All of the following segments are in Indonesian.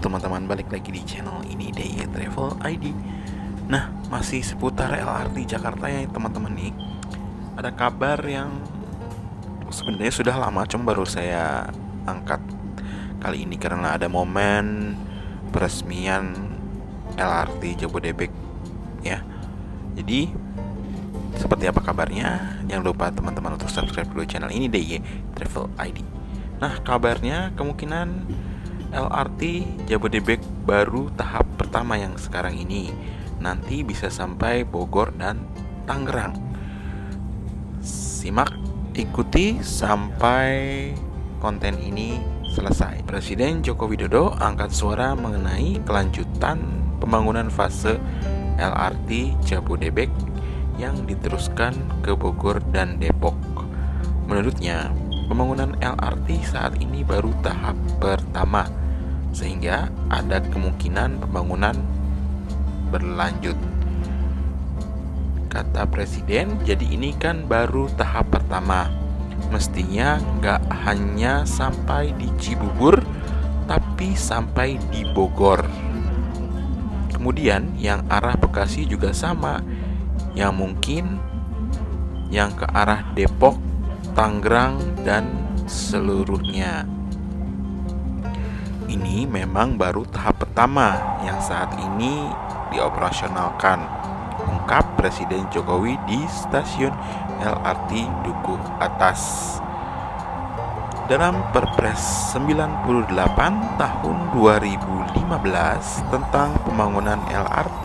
teman-teman, balik lagi di channel ini DIY Travel ID. Nah, masih seputar LRT Jakarta ya teman-teman nih. Ada kabar yang sebenarnya sudah lama, cuma baru saya angkat kali ini karena ada momen peresmian LRT Jabodebek ya. Jadi seperti apa kabarnya? Jangan lupa teman-teman untuk subscribe dulu channel ini DIY Travel ID. Nah, kabarnya kemungkinan LRT Jabodebek baru tahap pertama yang sekarang ini nanti bisa sampai Bogor dan Tangerang. Simak, ikuti sampai konten ini selesai. Presiden Joko Widodo angkat suara mengenai kelanjutan pembangunan fase LRT Jabodebek yang diteruskan ke Bogor dan Depok. Menurutnya, pembangunan LRT saat ini baru tahap pertama, sehingga ada kemungkinan pembangunan berlanjut. Kata Presiden, jadi ini kan baru tahap pertama. Mestinya nggak hanya sampai di Cibubur, tapi sampai di Bogor. Kemudian yang arah Bekasi juga sama, yang mungkin yang ke arah Depok, Tangerang, dan seluruhnya. Ini memang baru tahap pertama yang saat ini dioperasionalkan, ungkap Presiden Jokowi di stasiun LRT Dukuh Atas. Dalam Perpres 98 tahun 2015 tentang pembangunan LRT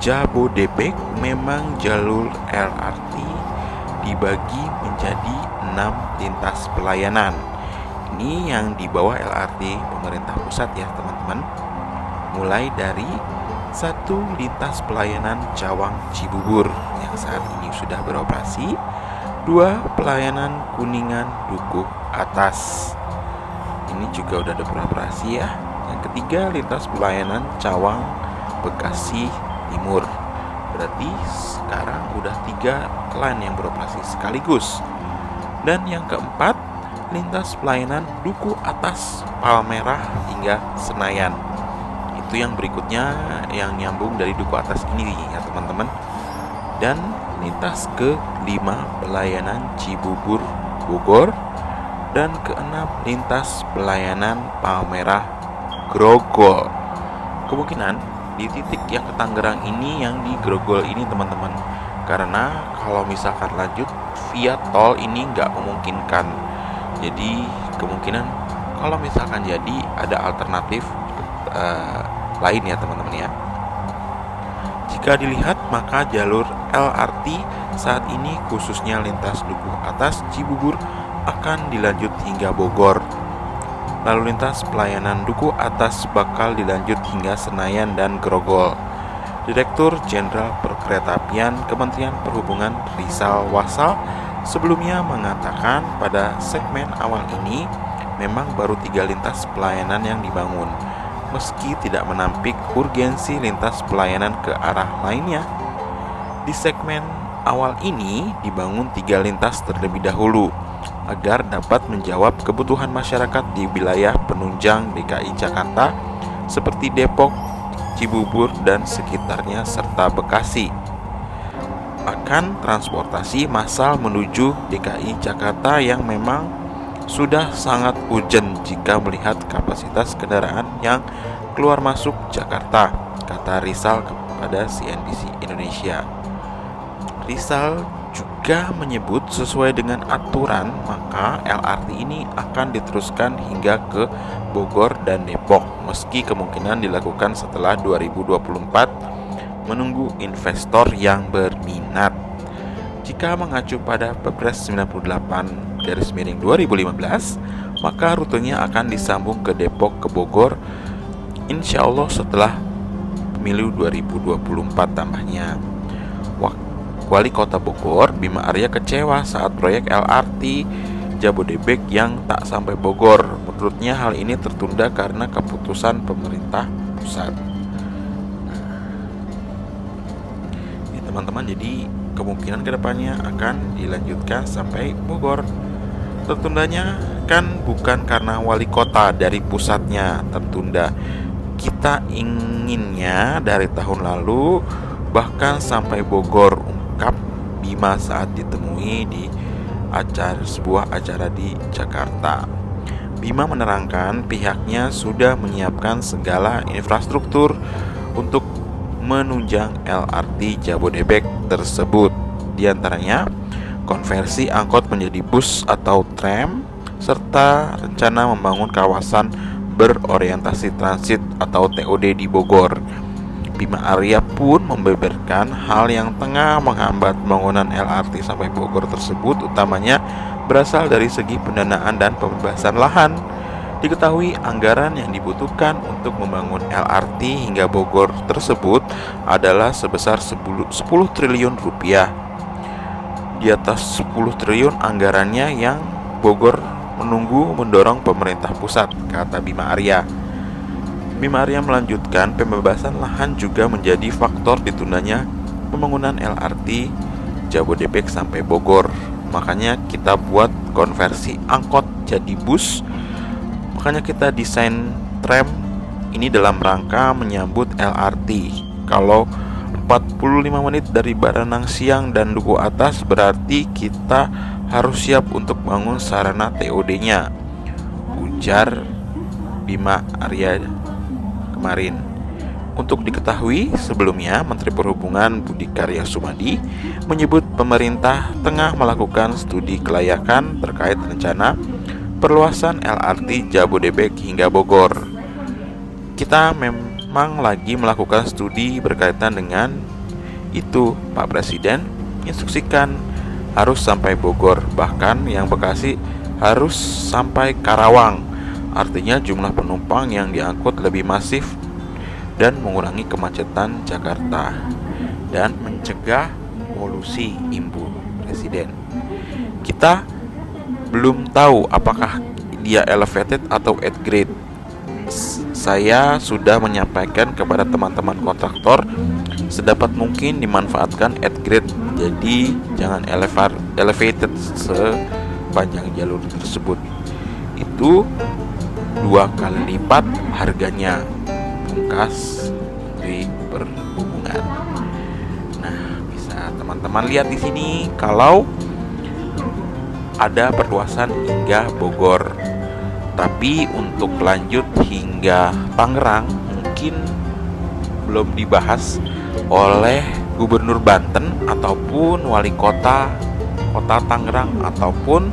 Jabodebek, memang jalur LRT dibagi menjadi 6 lintas pelayanan. Ini yang di bawah LRT pemerintah pusat ya teman-teman. Mulai dari 1 lintas pelayanan Cawang Cibubur yang saat ini sudah beroperasi, 2 pelayanan Kuningan Dukuh Atas, ini juga udah ada beroperasi ya. Yang ketiga lintas pelayanan Cawang Bekasi Timur. Berarti sekarang udah 3 line yang beroperasi sekaligus. Dan yang keempat, lintas pelayanan Dukuh Atas Palmerah hingga Senayan. Itu yang berikutnya yang nyambung dari Dukuh Atas ini ya teman-teman. Dan lintas ke-5 pelayanan Cibubur Bogor, dan ke-6 lintas pelayanan Palmerah Grogol. Kemungkinan di titik yang ke Tangerang ini, yang di Grogol ini teman-teman, karena kalau misalkan lanjut via tol ini nggak memungkinkan. Jadi kemungkinan kalau misalkan jadi ada alternatif lain ya teman-teman ya. Jika dilihat maka jalur LRT saat ini khususnya lintas Dukuh Atas Cibubur akan dilanjut hingga Bogor. Lalu lintas pelayanan Dukuh Atas bakal dilanjut hingga Senayan dan Grogol. Direktur Jenderal Perkeretaapian Kementerian Perhubungan Rizal Wasal sebelumnya mengatakan pada segmen awal ini memang baru 3 lintas pelayanan yang dibangun, meski tidak menampik urgensi lintas pelayanan ke arah lainnya. Di segmen awal ini dibangun 3 lintas terlebih dahulu agar dapat menjawab kebutuhan masyarakat di wilayah penunjang DKI Jakarta seperti Depok, Cibubur, dan sekitarnya serta Bekasi. Akan transportasi massal menuju DKI Jakarta yang memang sudah sangat urgent jika melihat kapasitas kendaraan yang keluar masuk Jakarta, kata Rizal kepada CNBC Indonesia. Rizal juga menyebut sesuai dengan aturan maka LRT ini akan diteruskan hingga ke Bogor dan Depok, meski kemungkinan dilakukan setelah 2024 menunggu investor yang berminat. Jika mengacu pada Perpres 98/2015, maka rutenya akan disambung ke Depok ke Bogor, insya Allah setelah pemilu 2024 tambahnya. Wali Kota Bogor, Bima Arya, kecewa saat proyek LRT Jabodebek yang tak sampai Bogor. Menurutnya hal ini tertunda karena keputusan pemerintah pusat. Teman-teman, jadi kemungkinan kedepannya akan dilanjutkan sampai Bogor. Tertundanya kan bukan karena wali kota dari pusatnya tertunda, Kita inginnya dari tahun lalu, bahkan sampai Bogor, ungkap Bima saat ditemui di sebuah acara di Jakarta. Bima menerangkan pihaknya sudah menyiapkan segala infrastruktur untuk menunjang LRT Jabodebek tersebut. Di antaranya konversi angkot menjadi bus atau tram, serta rencana membangun kawasan berorientasi transit atau TOD di Bogor. Bima Arya pun membeberkan hal yang tengah menghambat pembangunan LRT sampai Bogor tersebut, utamanya berasal dari segi pendanaan dan pembebasan lahan. Diketahui anggaran yang dibutuhkan untuk membangun LRT hingga Bogor tersebut adalah sebesar 10 triliun rupiah. Di atas 10 triliun anggarannya yang Bogor menunggu mendorong pemerintah pusat, kata Bima Arya. Bima Arya melanjutkan, pembebasan lahan juga menjadi faktor ditundanya pembangunan LRT Jabodebek sampai Bogor. Makanya kita buat konversi angkot jadi bus. Makanya kita desain tram ini dalam rangka menyambut LRT. Kalau 45 menit dari Baranang Siang dan Duku Atas, berarti kita harus siap untuk bangun sarana TOD-nya, ujar Bima Arya kemarin. Untuk diketahui, sebelumnya Menteri Perhubungan Budi Karya Sumadi menyebut pemerintah tengah melakukan studi kelayakan terkait rencana perluasan LRT Jabodebek hingga Bogor. Kita memang lagi melakukan studi berkaitan dengan itu. Pak Presiden instruksikan harus sampai Bogor, bahkan yang Bekasi harus sampai Karawang. Artinya jumlah penumpang yang diangkut lebih masif dan mengurangi kemacetan Jakarta dan mencegah polusi, imbu Presiden. Kita belum tahu apakah dia elevated atau at grade. Saya sudah menyampaikan kepada teman-teman kontraktor sedapat mungkin dimanfaatkan at grade, jadi jangan elevated sepanjang jalur tersebut. Itu 2 kali lipat harganya, pungkas Menteri Perhubungan. Nah, bisa teman-teman lihat di sini kalau ada perluasan hingga Bogor. Tapi untuk lanjut hingga Tangerang mungkin belum dibahas oleh Gubernur Banten ataupun Wali Kota Tangerang ataupun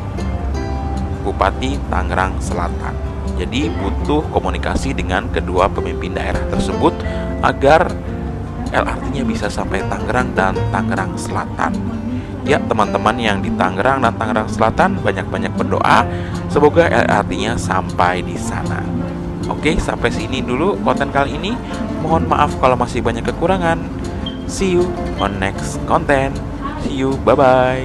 Bupati Tangerang Selatan. Jadi butuh komunikasi dengan kedua pemimpin daerah tersebut agar LRT-nya bisa sampai Tangerang dan Tangerang Selatan. Ya, teman-teman yang di Tangerang dan Tangerang Selatan, banyak-banyak berdoa semoga LRT-nya sampai di sana. Oke, sampai sini dulu konten kali ini. Mohon maaf kalau masih banyak kekurangan. See you on next content. See you, bye-bye.